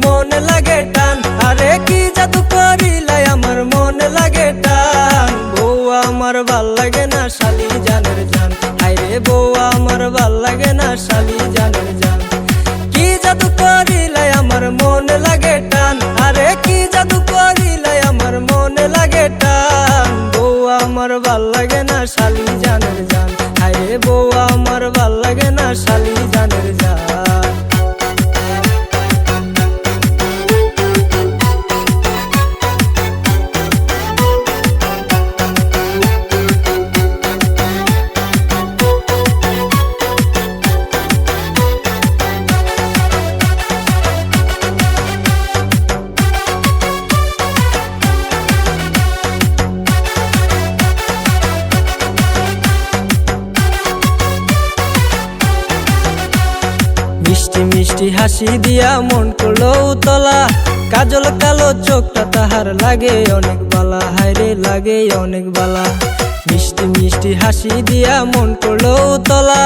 মন লাগে টান। আরে কি জাদু করিলাই আমার মন লাগে টান। বউ আমার ভাল লাগে না শালি জানের জান। আইরে বউ আমার ভাল লাগে না শালি জানের জান। কি জাদু করিলাই আমার মন লাগে টান। আরে কি জাদু করিলাই আমার মন লাগে টান। বউ আমার ভাল লাগে না শালি জানের জান। আইরে বউ আমার ভাল লাগে না শালি জানের জান। মিষ্টি মিষ্টি হাসি দিয়া মন করলো উতলা। কাজল কালো চোখটা তাহার লাগে অনেক বালা। হায়রে লাগে অনেক বালা। মিষ্টি মিষ্টি হাসি দিয়া মন করলো উতলা।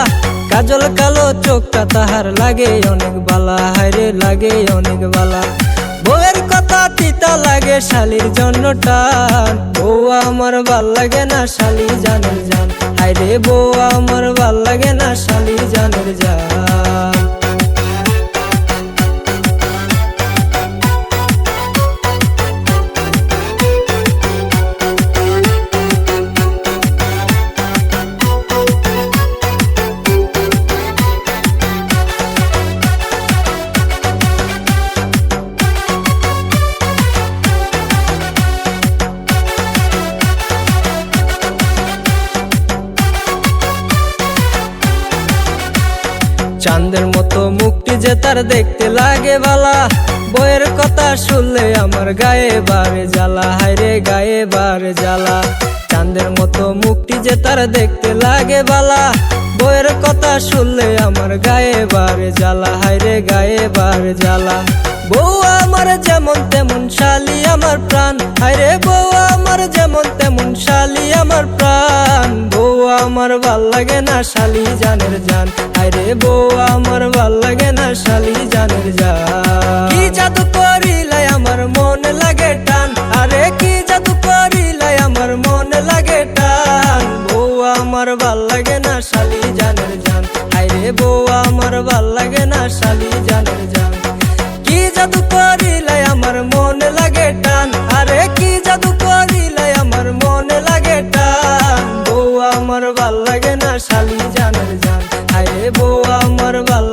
কাজল কালো চোখটা তাহার লাগে অনেক বালা। হায়রে লাগে অনেক বালা। বউয়ের কথা তিতা লাগে শালির জন্য টান। বউ আমার ভাল লাগে না শালি জানের জান। হায়রে বউ আমার ভাল লাগে না শালি জানের জান। চাঁদের মতো মুখটি যে তার দেখতে লাগে বালা। বইয়ের কথা শুনলে আমার গায়ে বারে জ্বালা। হায়রে গায়ে বারে জ্বালা। চাঁদের মতো মুখটি যে তার দেখতে লাগে বালা। বইয়ের কথা শুনলে আমার গায়ে বারে জ্বালা। হায়রে গায়ে বারে জ্বালা। বউ আমার যেমন তেমন শালি আমার প্রাণ। হায়রে বউ আমার যেমন তেমন শালি আমার প্রাণ। বউ আমার ভাল লাগে না শালি জানের জান। হায়রে বউ আমার ভাল লাগে না শালি জানের জান। কি জাদু করিলাই আমার মন লাগে টান। আরে কি জাদু করিলাই আমার মন লাগে টান। বউ আমার ভাল লাগে না শালি জানের জান। হায়রে বউ আমার ভাল লাগে না শালি জানের জান। কি জাদু করিলাই আমার মন লাগে টান। আরে কি জাদু করিলাই আমার মন লাগে টান। বউ আমার ভাল লাগে না শালি জানের জান। হায়রে বউ আমার ভাল